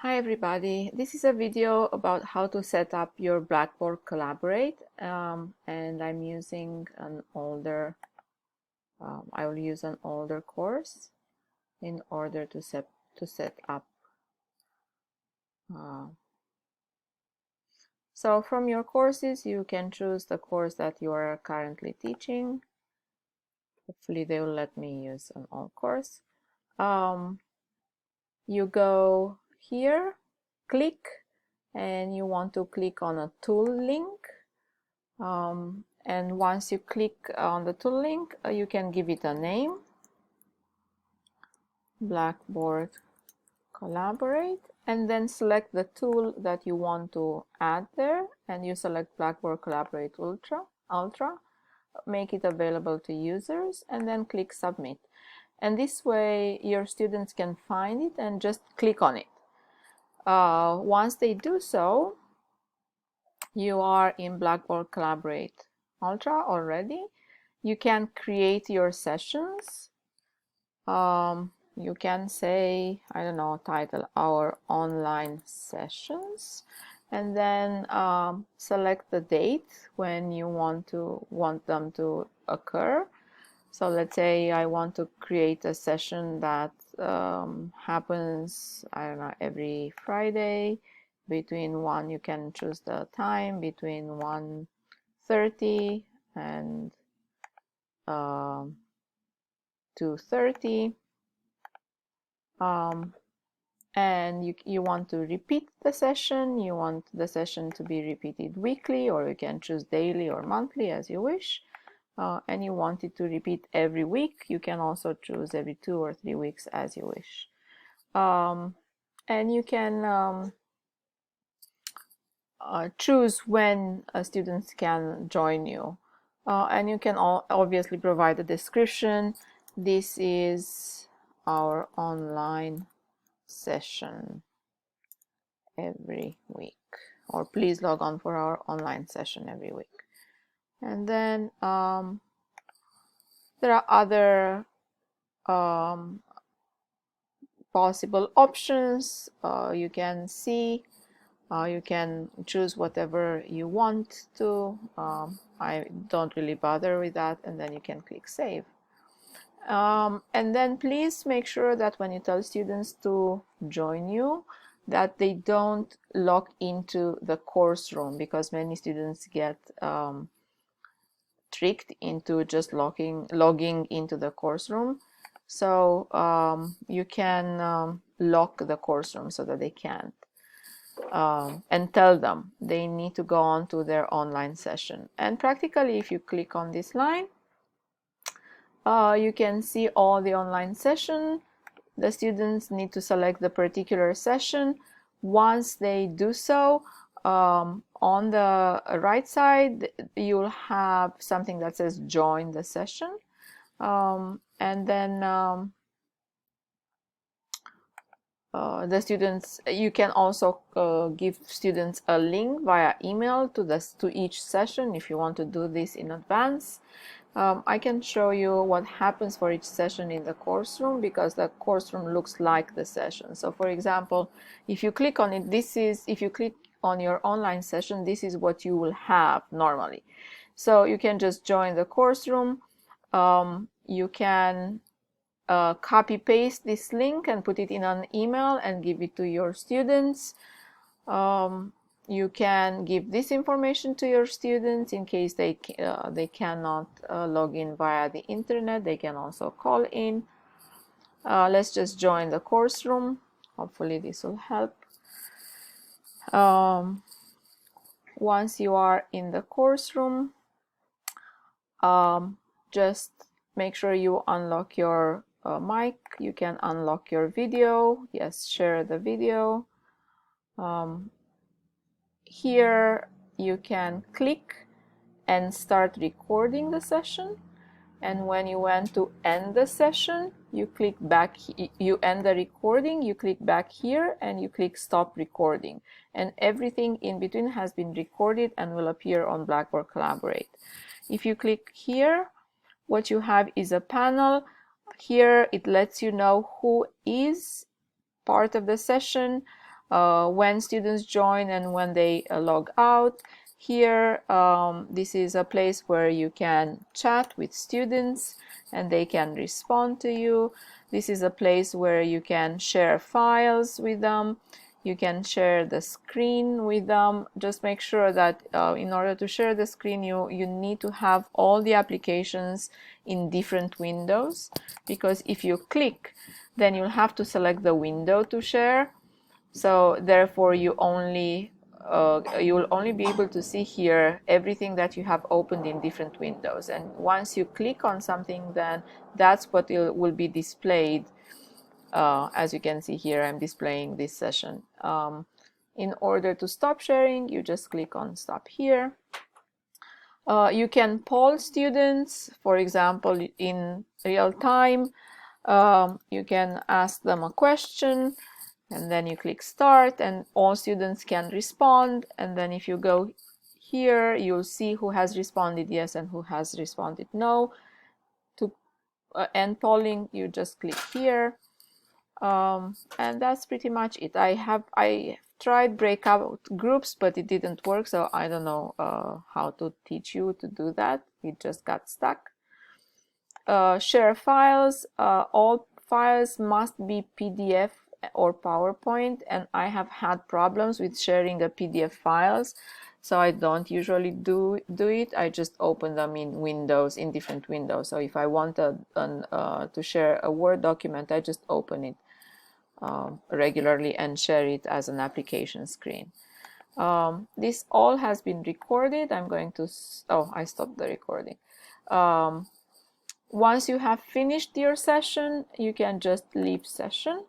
Hi everybody, this is a video about how to set up your Blackboard Collaborate and I'm using an older, I will use an older course in order to set up. So from your courses you can choose the course that you are currently teaching. Hopefully they will let me use an old course. You go here, click, and you want to click on a tool link. And once you click on the tool link, you can give it a name, Blackboard Collaborate, and then select the tool that you want to add there, and you select Blackboard Collaborate Ultra, make it available to users, and then click Submit. And this way your students can find it and just click on it. Once they do so, you are in Blackboard Collaborate Ultra already. You can create your sessions. You can say, I don't know, title our online sessions, and then select the date when you want them to occur. So let's say I want to create a session that happens, I don't know, every Friday between 1, you can choose the time, between 1:30 and 2:30. And you want to repeat the session, you want the session to be repeated weekly, or you can choose daily or monthly as you wish. And you want it to repeat every week, you can also choose every 2 or 3 weeks as you wish. And you can choose when students can join you. And you can obviously provide a description. This is our online session every week, or please log on for our online session every week. And then there are other possible options. You can see, you can choose whatever you want to. I don't really bother with that, and then you can click save. And then please make sure that when you tell students to join you, that they don't log into the course room, because many students get tricked into just logging into the course room. So you can lock the course room so that they can't, and tell them they need to go on to their online session. And practically, if you click on this line, you can see all the online session. The students need to select the particular session. Once they do so, on the right side, you'll have something that says join the session. And then the students, you can also give students a link via email to each session if you want to do this in advance. I can show you what happens for each session in the course room, because the course room looks like the session. So for example, if you click on it, if you click on your online session, this is what you will have normally. So you can just join the course room. You can copy paste this link and put it in an email and give it to your students. You can give this information to your students in case they cannot log in via the internet. They can also call in. Let's just join the course room. Hopefully this will help. Once you are in the course room, just make sure you unlock your mic. You can unlock your video. Yes, share the video. Here you can click and start recording the session, and when you want to end the session, you click back, you end the recording, you click back here and you click stop recording, and everything in between has been recorded and will appear on Blackboard Collaborate. If you click here, what you have is a panel. Here it lets you know who is part of the session. when students join and when they log out. Here, this is a place where you can chat with students and they can respond to you. This is a place where you can share files with them. You can share the screen with them. Just make sure that in order to share the screen, you need to have all the applications in different windows, because if you click, then you'll have to select the window to share. So therefore you'll only be able to see here everything that you have opened in different windows. And once you click on something, then that's what will be displayed. As you can see here, I'm displaying this session. In order to stop sharing, you just click on stop here. You can poll students, for example, in real time. You can ask them a question, and then you click start, and all students can respond. And then if you go here, you'll see who has responded yes and who has responded no. To end polling, you just click here. And that's pretty much it. I tried breakout groups, but it didn't work, so I don't know how to teach you to do that. It just got stuck. Share files. All files must be PDF or PowerPoint, and I have had problems with sharing the PDF files, so I don't usually do it. I just open them in windows, in different windows. So if I want to share a Word document, I just open it regularly and share it as an application screen. This all has been recorded. I'm going to, I stopped the recording. Once you have finished your session, you can just leave session.